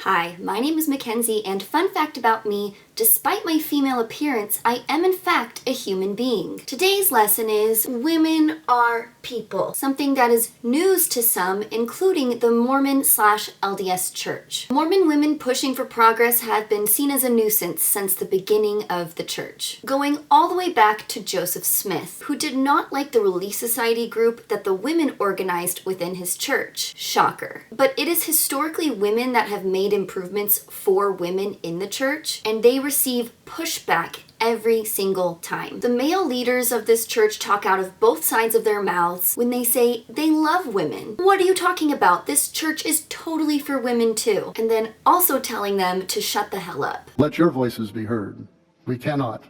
Hi, my name is Mackenzie, and fun fact about me, despite my female appearance, I am in fact a human being. Today's lesson is women are people, something that is news to some, including the Mormon/LDS Church. Mormon women pushing for progress have been seen as a nuisance since the beginning of the church, going all the way back to Joseph Smith, who did not like the Relief Society group that the women organized within his church. Shocker. But it is historically women that have made improvements for women in the church, and they receive pushback every single time. The male leaders of this church talk out of both sides of their mouths when they say they love women. What are you talking about? This church is totally for women too. And then also telling them to shut the hell up. Let your voices be heard. We cannot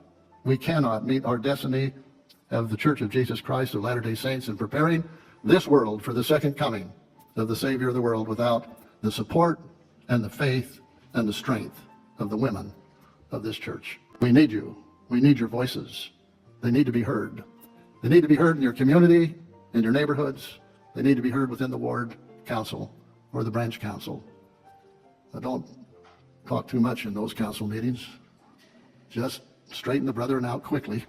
meet our destiny of the Church of Jesus Christ of Latter-day Saints in preparing this world for the second coming of the Savior of the world without the support and the faith and the strength of the women of this church. We need you. We need your voices. They need to be heard. They need to be heard in your community, in your neighborhoods. They need to be heard within the ward council or the branch council. Don't talk too much in those council meetings. Just straighten the brethren out quickly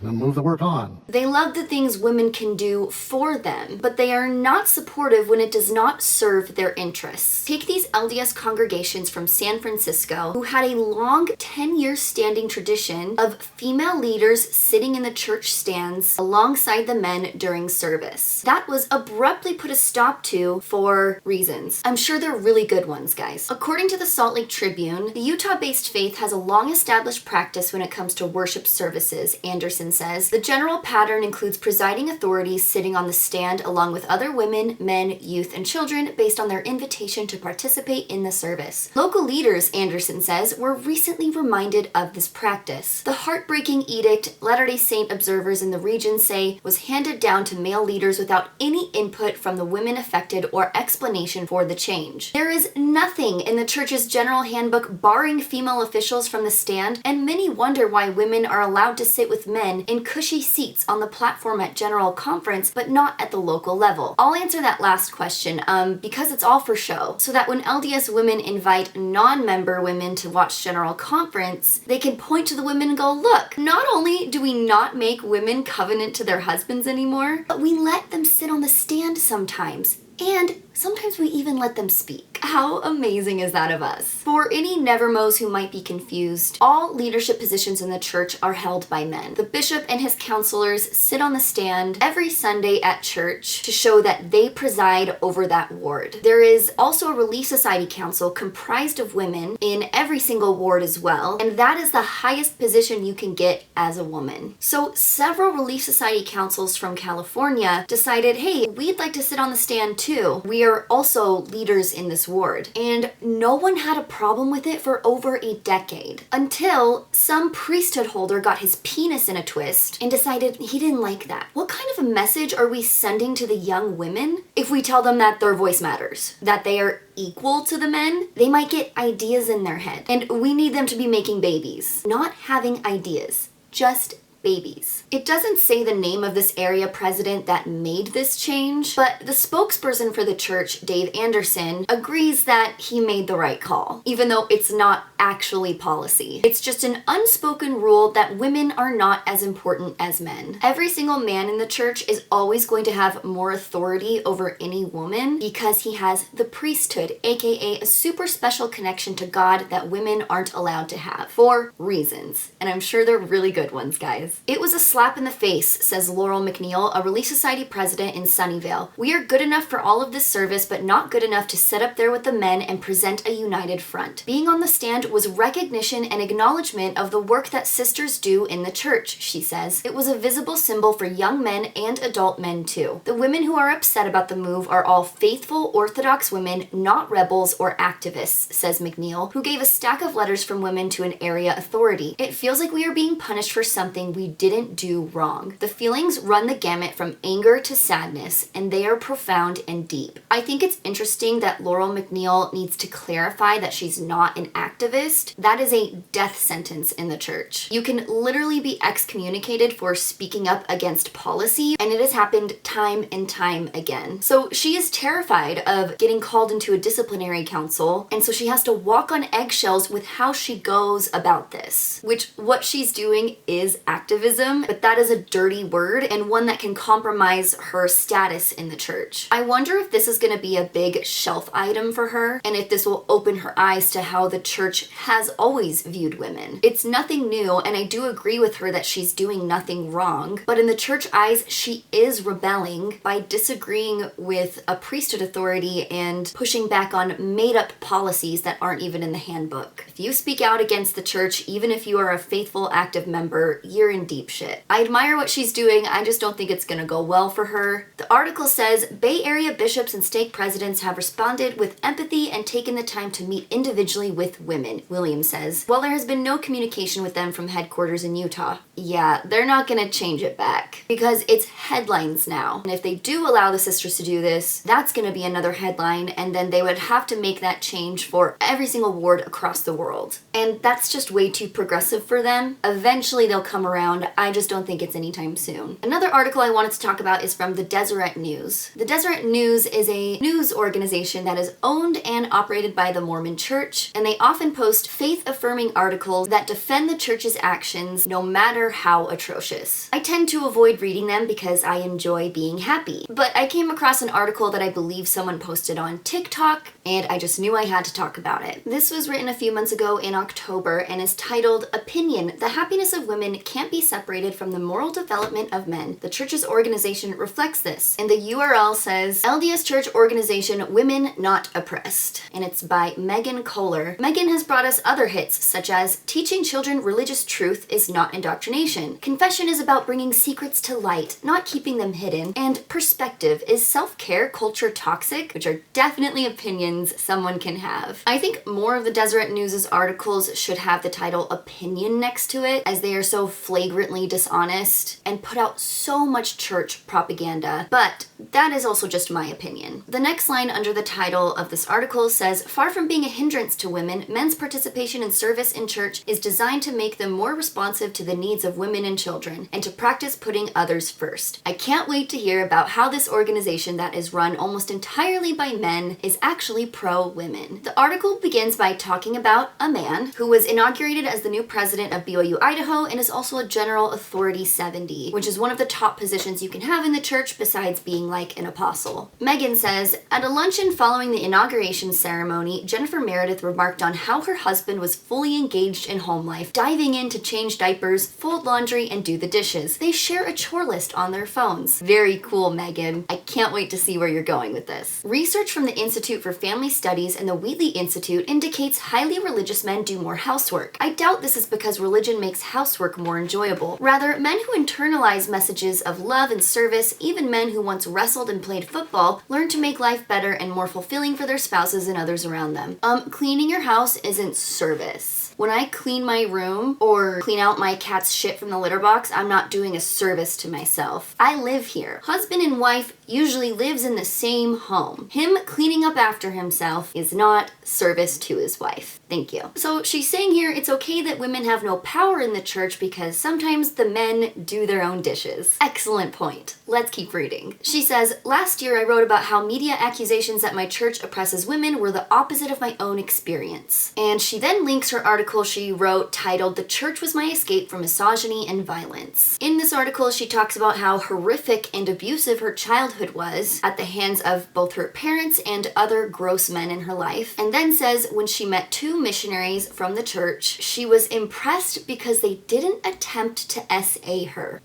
and move the work on. They love the things women can do for them, but they are not supportive when it does not serve their interests. Take these LDS congregations from San Francisco, who had a long 10-year standing tradition of female leaders sitting in the church stands alongside the men during service. That was abruptly put a stop to for reasons. I'm sure they're really good ones, guys. According to the Salt Lake Tribune, the Utah-based faith has a long-established practice when it comes to worship services, Anderson says. The general pattern includes presiding authorities sitting on the stand along with other women, men, youth, and children based on their invitation to participate in the service. Local leaders, Anderson says, were recently reminded of this practice. The heartbreaking edict Latter-day Saint observers in the region say was handed down to male leaders without any input from the women affected or explanation for the change. There is nothing in the church's general handbook barring female officials from the stand, and many wonder why women are allowed to sit with men in cushy seats on the platform at General Conference, but not at the local level. I'll answer that last question, because it's all for show, so that when LDS women invite non-member women to watch General Conference, they can point to the women and go, look, not only do we not make women covenant to their husbands anymore, but we let them sit on the stand sometimes. And sometimes we even let them speak. How amazing is that of us? For any Nevermos who might be confused, all leadership positions in the church are held by men. The bishop and his counselors sit on the stand every Sunday at church to show that they preside over that ward. There is also a Relief Society council comprised of women in every single ward as well, and that is the highest position you can get as a woman. So several Relief Society councils from California decided, hey, we'd like to sit on the stand too. We are also leaders in this ward. And no one had a problem with it for over a decade, until some priesthood holder got his penis in a twist and decided he didn't like that. What kind of a message are we sending to the young women if we tell them that their voice matters, that they are equal to the men? They might get ideas in their head, and we need them to be making babies, not having ideas, just babies. It doesn't say the name of this area president that made this change, but the spokesperson for the church, Dave Anderson, agrees that he made the right call, even though it's not actually policy. It's just an unspoken rule that women are not as important as men. Every single man in the church is always going to have more authority over any woman because he has the priesthood, aka a super special connection to God that women aren't allowed to have, for reasons. And I'm sure they're really good ones, guys. It was a slap in the face, says Laurel McNeil, a Relief Society president in Sunnyvale. We are good enough for all of this service, but not good enough to sit up there with the men and present a united front. Being on the stand was recognition and acknowledgement of the work that sisters do in the church, she says. It was a visible symbol for young men and adult men too. The women who are upset about the move are all faithful Orthodox women, not rebels or activists, says McNeil, who gave a stack of letters from women to an area authority. It feels like we are being punished for something we we didn't do wrong. The feelings run the gamut from anger to sadness, and they are profound and deep. I think it's interesting that Laurel McNeil needs to clarify that she's not an activist. That is a death sentence in the church. You can literally be excommunicated for speaking up against policy, and it has happened time and time again. So she is terrified of getting called into a disciplinary council, and so she has to walk on eggshells with how she goes about this, which what she's doing is activism, but that is a dirty word and one that can compromise her status in the church. I wonder if this is going to be a big shelf item for her, and if this will open her eyes to how the church has always viewed women. It's nothing new, and I do agree with her that she's doing nothing wrong, but in the church eyes, she is rebelling by disagreeing with a priesthood authority and pushing back on made-up policies that aren't even in the handbook. If you speak out against the church, even if you are a faithful, active member, you're in deep shit. I admire what she's doing, I just don't think it's gonna go well for her. The article says, Bay Area bishops and stake presidents have responded with empathy and taken the time to meet individually with women, Williams says, while there has been no communication with them from headquarters in Utah. Yeah, they're not gonna change it back, because it's headlines now. And if they do allow the sisters to do this, that's gonna be another headline, and then they would have to make that change for every single ward across the world. And that's just way too progressive for them. Eventually they'll come around, I just don't think it's anytime soon. Another article I wanted to talk about is from the Deseret News. The Deseret News is a news organization that is owned and operated by the Mormon Church, and they often post faith-affirming articles that defend the church's actions no matter how atrocious. I tend to avoid reading them because I enjoy being happy, but I came across an article that I believe someone posted on TikTok, and I just knew I had to talk about it. This was written a few months ago in October and is titled, Opinion, the Happiness of Women Can't Be Separated from the Moral Development of Men. The church's organization reflects this. And the URL says, LDS Church Organization Women Not Oppressed. And it's by Megan Kohler. Megan has brought us other hits, such as Teaching Children Religious Truth is Not Indoctrination. Confession is about bringing secrets to light, not keeping them hidden. And Perspective, is self-care culture toxic? Which are definitely opinions someone can have. I think more of the Deseret News' articles should have the title opinion next to it, as they are so flagrantly dishonest and put out so much church propaganda, but that is also just my opinion. The next line under the title of this article says, far from being a hindrance to women, men's participation in service in church is designed to make them more responsive to the needs of women and children, and to practice putting others first. I can't wait to hear about how this organization that is run almost entirely by men is actually pro-women. The article begins by talking about a man who was inaugurated as the new president of BYU Idaho and is also a General Authority 70, which is one of the top positions you can have in the church besides being like an apostle. Megan says, at a luncheon following the inauguration ceremony, Jennifer Meredith remarked on how her husband was fully engaged in home life, diving in to change diapers, fold laundry, and do the dishes. They share a chore list on their phones. Very cool, Megan. I can't wait to see where you're going with this. Research from the Institute for Family Studies and the Wheatley Institute indicates highly religious men do more housework. I doubt this is because religion makes housework more enjoyable. Rather, men who internalize messages of love and service, even men who once wrestled and played football, learn to make life better and more fulfilling for their spouses and others around them. Cleaning your house isn't service. When I clean my room or clean out my cat's shit from the litter box, I'm not doing a service to myself. I live here. Husband and wife usually lives in the same home. Him cleaning up after himself is not service to his wife. Thank you. So she's saying here it's okay that women have no power in the church because sometimes the men do their own dishes. Excellent point. Let's keep reading. She says, last year I wrote about how media accusations that my church oppresses women were the opposite of my own experience. And she then links her article she wrote titled, The Church Was My Escape from Misogyny and Violence. In this article, she talks about how horrific and abusive her childhood was at the hands of both her parents and other gross men in her life, and then says when she met two missionaries from the church, she was impressed because they didn't attempt to SA her.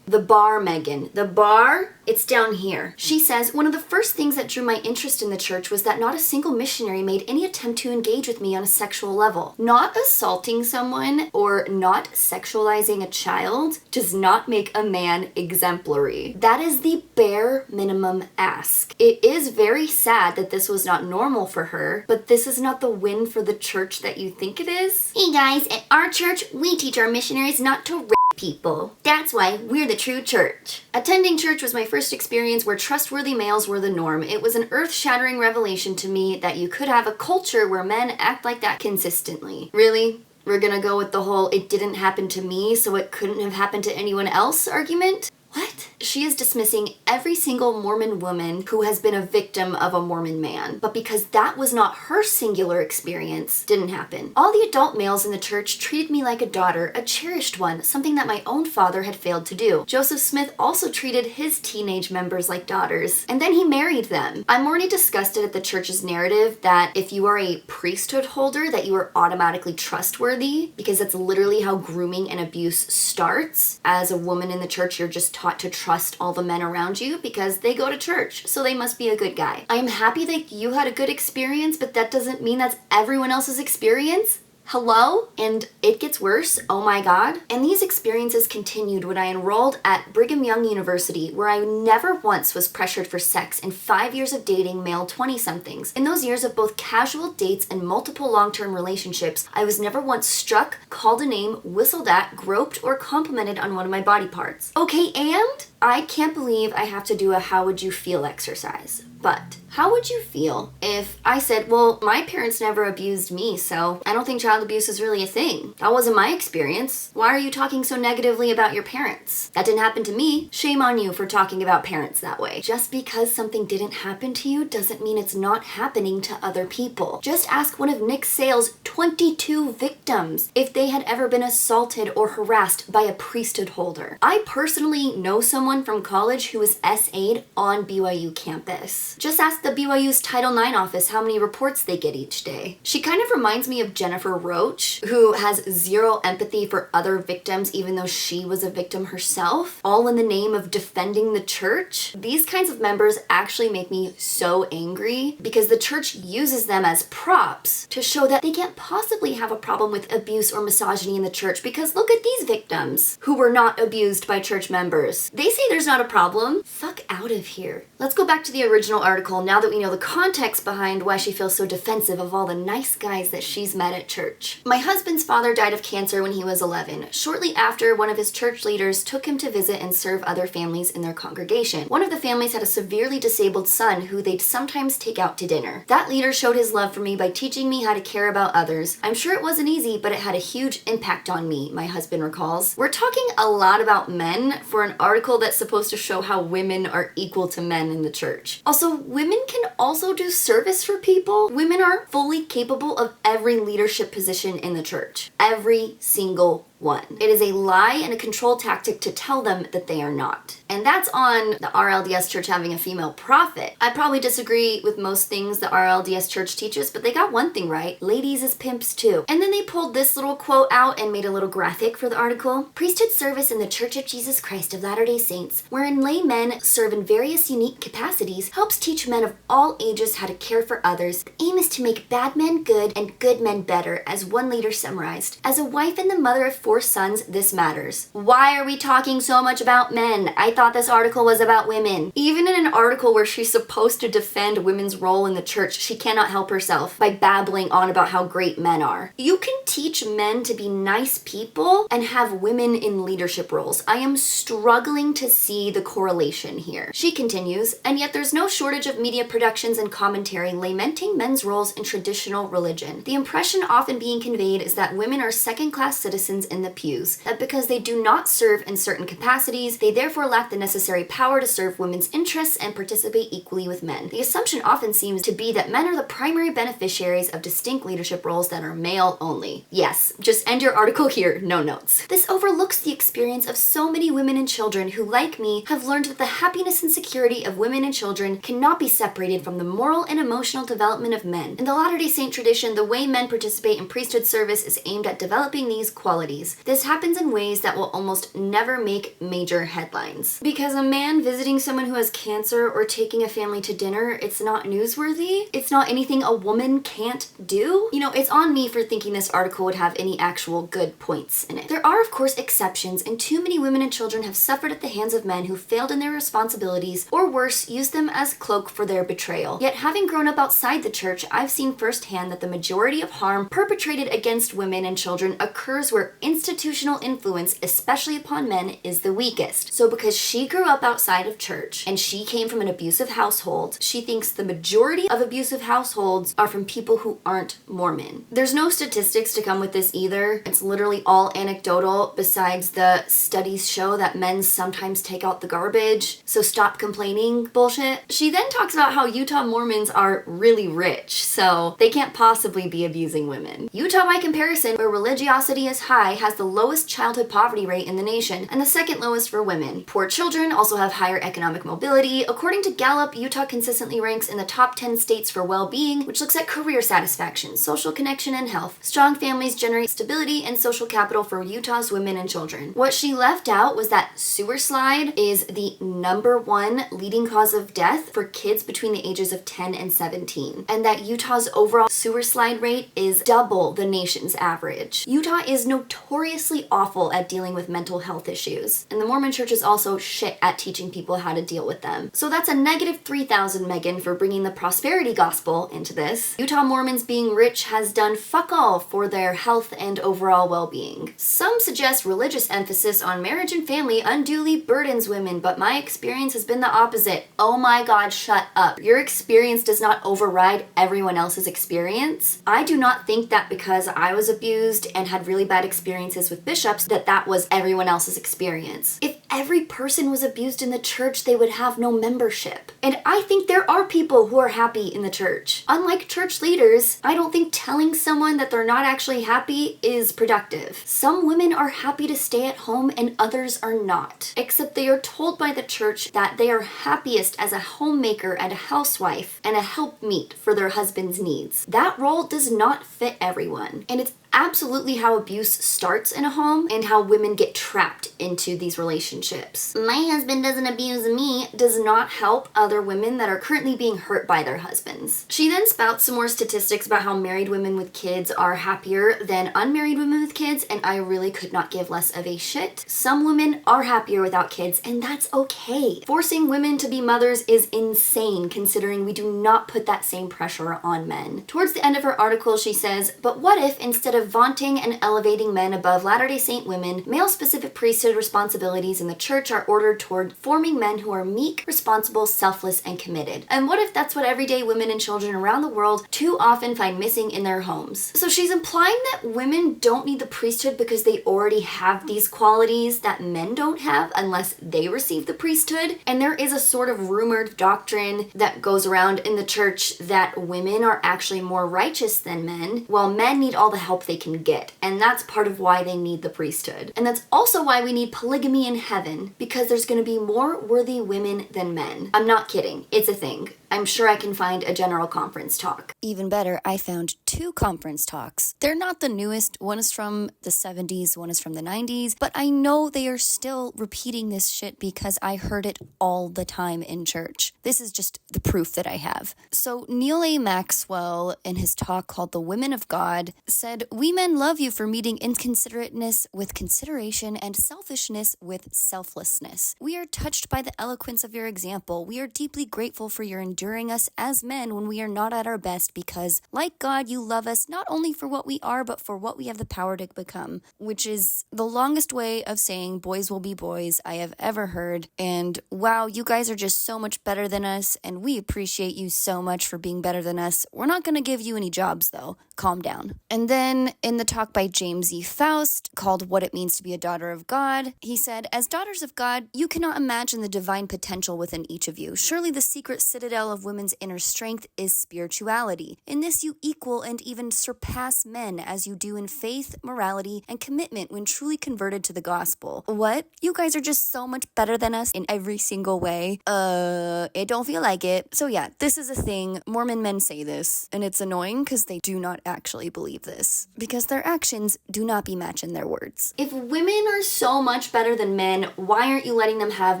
The bar, Megan. The bar? It's down here. She says, one of the first things that drew my interest in the church was that not a single missionary made any attempt to engage with me on a sexual level. Not assaulting someone or not sexualizing a child does not make a man exemplary. That is the bare minimum ask. It is very sad that this was not normal for her, but this is not the win for the church that you think it is. Hey guys, at our church, we teach our missionaries not to rape people. That's why we're the true church. Attending church was my first experience where trustworthy males were the norm. It was an earth-shattering revelation to me that you could have a culture where men act like that consistently. Really? We're gonna go with the whole "it didn't happen to me, so it couldn't have happened to anyone else" argument? What? She is dismissing every single Mormon woman who has been a victim of a Mormon man. But because that was not her singular experience, didn't happen. All the adult males in the church treated me like a daughter, a cherished one, something that my own father had failed to do. Joseph Smith also treated his teenage members like daughters, and then he married them. I'm already disgusted at the church's narrative that if you are a priesthood holder, that you are automatically trustworthy, because that's literally how grooming and abuse starts. As a woman in the church, you're just taught to trust all the men around you because they go to church, so they must be a good guy. I am happy that you had a good experience, but that doesn't mean that's everyone else's experience. Hello? And it gets worse, oh my god. And these experiences continued when I enrolled at Brigham Young University, where I never once was pressured for sex in 5 years of dating male 20-somethings. In those years of both casual dates and multiple long-term relationships, I was never once struck, called a name, whistled at, groped, or complimented on one of my body parts. Okay, and? I can't believe I have to do a how would you feel exercise. But how would you feel if I said, well, my parents never abused me, so I don't think child abuse is really a thing. That wasn't my experience. Why are you talking so negatively about your parents? That didn't happen to me. Shame on you for talking about parents that way. Just because something didn't happen to you doesn't mean it's not happening to other people. Just ask one of Nick Sale's 22 victims if they had ever been assaulted or harassed by a priesthood holder. I personally know someone from college who was SA'd on BYU campus. Just ask the BYU's Title IX office how many reports they get each day. She kind of reminds me of Jennifer Roach, who has zero empathy for other victims even though she was a victim herself, all in the name of defending the church. These kinds of members actually make me so angry because the church uses them as props to show that they can't possibly have a problem with abuse or misogyny in the church because look at these victims who were not abused by church members. They say there's not a problem. Fuck out of here. Let's go back to the original article now that we know the context behind why she feels so defensive of all the nice guys that she's met at church. My husband's father died of cancer when he was 11. Shortly after, one of his church leaders took him to visit and serve other families in their congregation. One of the families had a severely disabled son who they'd sometimes take out to dinner. That leader showed his love for me by teaching me how to care about others. I'm sure it wasn't easy, but it had a huge impact on me, my husband recalls. We're talking a lot about men for an article that's supposed to show how women are equal to men in the church. Also, women can also do service for people. Women are fully capable of every leadership position in the church. Every single one. It is a lie and a control tactic to tell them that they are not. And that's on the RLDS church having a female prophet. I probably disagree with most things the RLDS church teaches, but they got one thing right. Ladies as pimps too. And then they pulled this little quote out and made a little graphic for the article. Priesthood service in the Church of Jesus Christ of Latter-day Saints, wherein lay men serve in various unique capacities, helps teach men of all ages how to care for others. The aim is to make bad men good and good men better, as one leader summarized. As a wife and the mother of 4 sons, this matters. Why are we talking so much about men? I thought this article was about women. Even in an article where she's supposed to defend women's role in the church, she cannot help herself by babbling on about how great men are. You can teach men to be nice people and have women in leadership roles. I am struggling to see the correlation here. She continues, and yet there's no shortage of media productions and commentary lamenting men's roles in traditional religion. The impression often being conveyed is that women are second-class citizens in the pews, that because they do not serve in certain capacities, they therefore lack the necessary power to serve women's interests and participate equally with men. The assumption often seems to be that men are the primary beneficiaries of distinct leadership roles that are male only. me. Yes, just end your article here, no notes. This overlooks the experience of so many women and children who, like me, have learned that the happiness and security of women and children cannot be separated from the moral and emotional development of men. In the Latter-day Saint tradition, the way men participate in priesthood service is aimed at developing these qualities. This happens in ways that will almost never make major headlines. Because a man visiting someone who has cancer or taking a family to dinner, it's not newsworthy. It's not anything a woman can't do. You know, it's on me for thinking this article would have any actual good points in it. There are, of course, exceptions, and too many women and children have suffered at the hands of men who failed in their responsibilities, or worse, used them as cloak for their betrayal. Yet, having grown up outside the church, I've seen firsthand that the majority of harm perpetrated against women and children occurs where institutional influence, especially upon men, is the weakest. So because she grew up outside of church and she came from an abusive household, she thinks the majority of abusive households are from people who aren't Mormon. There's no statistics to come with this either. It's literally all anecdotal, besides the studies show that men sometimes take out the garbage, so stop complaining bullshit. She then talks about how Utah Mormons are really rich, so they can't possibly be abusing women. Utah, by comparison, where religiosity is high, has the lowest childhood poverty rate in the nation and the second lowest for women. Poor children also have higher economic mobility. According to Gallup, Utah consistently ranks in the top 10 states for well-being, which looks at career satisfaction, social connection, and health. Strong families generate stability and social capital for Utah's women and children. What she left out was that sewer slide is the #1 leading cause of death for kids between the ages of 10 and 17, and that Utah's overall sewer slide rate is double the nation's average. Utah is notoriously awful at dealing with mental health issues, and the Mormon Church is also shit at teaching people how to deal with them. So that's a -3,000, Megan, for bringing the prosperity gospel into this. Utah Mormons being rich has done fuck all for their health and overall well-being. Some suggest religious emphasis on marriage and family unduly burdens women, but my experience has been the opposite. Oh my god, shut up. Your experience does not override everyone else's experience. I do not think that because I was abused and had really bad experiences with bishops that was everyone else's experience. If every person was abused in the church, they would have no membership. And I think there are people who are happy in the church. Unlike church leaders, I don't think telling someone that they're not actually happy is productive. Some women are happy to stay at home and others are not. Except they are told by the church that they are happiest as a homemaker and a housewife and a helpmeet for their husband's needs. That role does not fit everyone. And it's absolutely how abuse starts in a home and how women get trapped into these relationships. My husband doesn't abuse me does not help other women that are currently being hurt by their husbands. She then spouts some more statistics about how married women with kids are happier than unmarried women with kids, and I really could not give less of a shit. Some women are happier without kids, and that's okay. Forcing women to be mothers is insane, considering we do not put that same pressure on men. Towards the end of her article, she says, but what if instead of vaunting and elevating men above Latter-day Saint women, male-specific priesthood responsibilities in the church are ordered toward forming men who are meek, responsible, selfless, and committed? And what if that's what everyday women and children around the world too often find missing in their homes? So she's implying that women don't need the priesthood because they already have these qualities that men don't have unless they receive the priesthood. And there is a sort of rumored doctrine that goes around in the church that women are actually more righteous than men, while men need all the help they can get. And that's part of why they need the priesthood. And that's also why we need polygamy in heaven, because there's going to be more worthy women than men. I'm not kidding. It's a thing. I'm sure I can find a general conference talk. Even better, I found 2 conference talks. They're not the newest. One is from the 70s, one is from the 90s, but I know they are still repeating this shit because I heard it all the time in church. This is just the proof that I have. So Neil A. Maxwell, in his talk called The Women of God, said, "We men love you for meeting inconsiderateness with consideration and selfishness with selflessness. We are touched by the eloquence of your example. We are deeply grateful for your enduring us as men when we are not at our best because, like God, you love us not only for what we are, but for what we have the power to become," which is the longest way of saying boys will be boys I have ever heard. And wow, you guys are just so much better than us, and we appreciate you so much for being better than us. We're not going to give you any jobs, though. Calm down. And then in the talk by James E. Faust called What It Means to Be a Daughter of God, he said, "As daughters of God, you cannot imagine the divine potential within each of you. Surely the secret citadel bombshell of women's inner strength is spirituality. In this, you equal and even surpass men as you do in faith, morality, and commitment when truly converted to the gospel. What? You guys are just so much better than us in every single way? It don't feel like it. So yeah, this is a thing. Mormon men say this, and it's annoying because they do not actually believe this, because their actions do not be matching their words. If women are so much better than men, why aren't you letting them have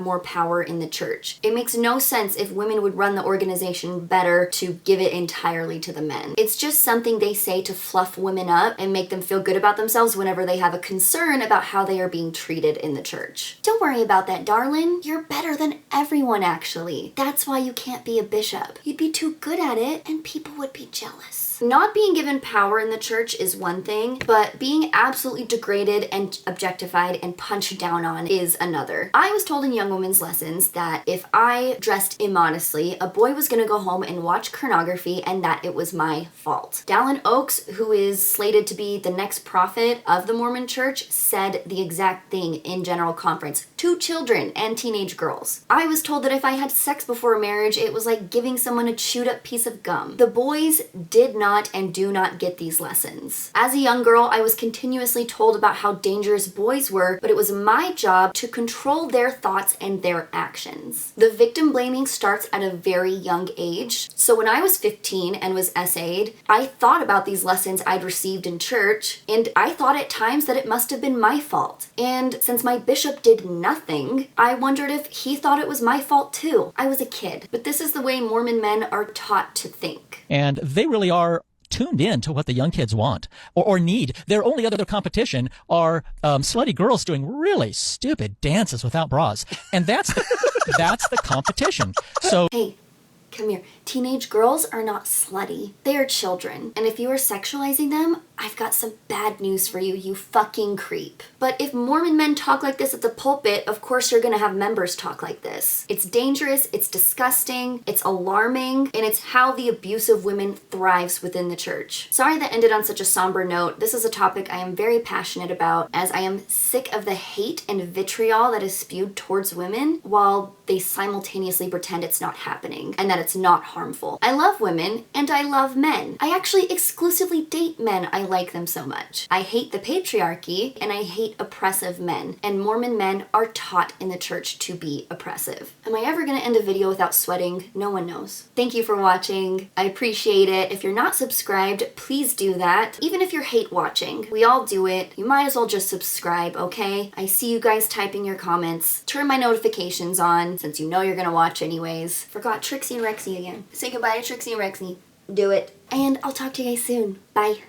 more power in the church? It makes no sense if women would run the organization better to give it entirely to the men. It's just something they say to fluff women up and make them feel good about themselves whenever they have a concern about how they are being treated in the church. Don't worry about that, darling. You're better than everyone, actually. That's why you can't be a bishop. You'd be too good at it, and people would be jealous. Not being given power in the church is one thing, but being absolutely degraded and objectified and punched down on is another. I was told in young women's lessons that if I dressed immodestly, a boy was gonna go home and watch pornography and that it was my fault. Dallin Oaks, who is slated to be the next prophet of the Mormon church, said the exact thing in General Conference to children and teenage girls. I was told that if I had sex before marriage, it was like giving someone a chewed up piece of gum. The boys did not and do not get these lessons. As a young girl, I was continuously told about how dangerous boys were, but it was my job to control their thoughts and their actions. The victim blaming starts at a very young age. So when I was 15 and was SA'd, I thought about these lessons I'd received in church, and I thought at times that it must have been my fault. And since my bishop did nothing, I wondered if he thought it was my fault too. I was a kid, but this is the way Mormon men are taught to think. And they really are tuned in to what the young kids want or need. Their only other competition are slutty girls doing really stupid dances without bras. And that's the competition. So hey, come here. Teenage girls are not slutty. They are children. And if you are sexualizing them, I've got some bad news for you, you fucking creep. But if Mormon men talk like this at the pulpit, of course you're gonna have members talk like this. It's dangerous, it's disgusting, it's alarming, and it's how the abuse of women thrives within the church. Sorry that ended on such a somber note. This is a topic I am very passionate about, as I am sick of the hate and vitriol that is spewed towards women while they simultaneously pretend it's not happening and that it's not harmful. I love women and I love men. I actually exclusively date men. I like them so much. I hate the patriarchy and I hate oppressive men, and Mormon men are taught in the church to be oppressive. Am I ever gonna end a video without sweating? No one knows. Thank you for watching. I appreciate it. If you're not subscribed, please do that. Even if you're hate watching, we all do it. You might as well just subscribe, okay? I see you guys typing your comments. Turn my notifications on since you know you're gonna watch anyways. Forgot Trixie and Rexy again. Say goodbye to Trixie and Rexy. Do it. And I'll talk to you guys soon. Bye.